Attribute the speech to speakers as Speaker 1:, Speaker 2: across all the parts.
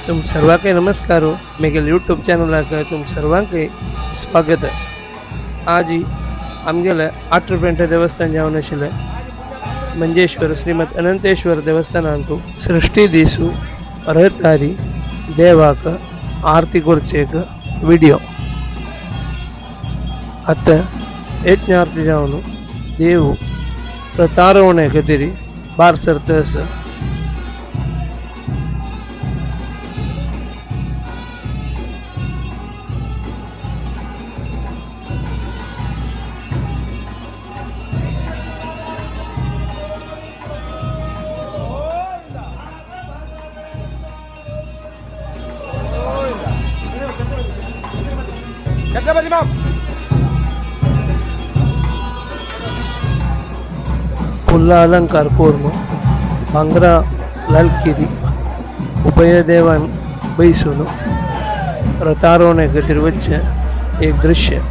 Speaker 1: तुम सर्वांके नमस्कार हो मेगेल यूट्यूब चॅनल तुम सर्वांके स्वागत आहे. आज ही आमगेलं 8 रुपयांच्या देवस्थान जाऊन आशिल्ले मंजेश्वर श्रीमद अनंतेश्वर देवस्थानांतू सृष्टी दिसू रहतारी देवाक आरती करचेक व्हिडिओ आता एक आरती जाऊन देव प्रतारवणे खातीर बार सरतस फुल्ला अलंकार पूर्ण भांगरा लालकिरी उभय देवान बैसून रतारोने खातीर वच्चे एक दृश्य.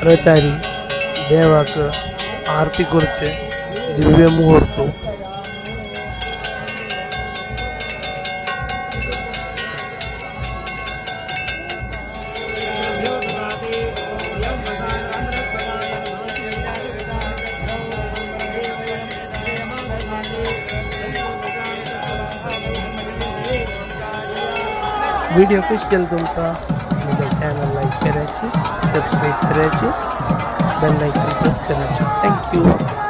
Speaker 1: रतारी देवाक आरती करचे दिव्य मुहूर्त. व्हिडिओ कशी केली तुमका माझ्या चॅनल लाईक करायची, सबस्क्राईब करायची, बेल आयकॉन प्रेस करायची. थँक्यू.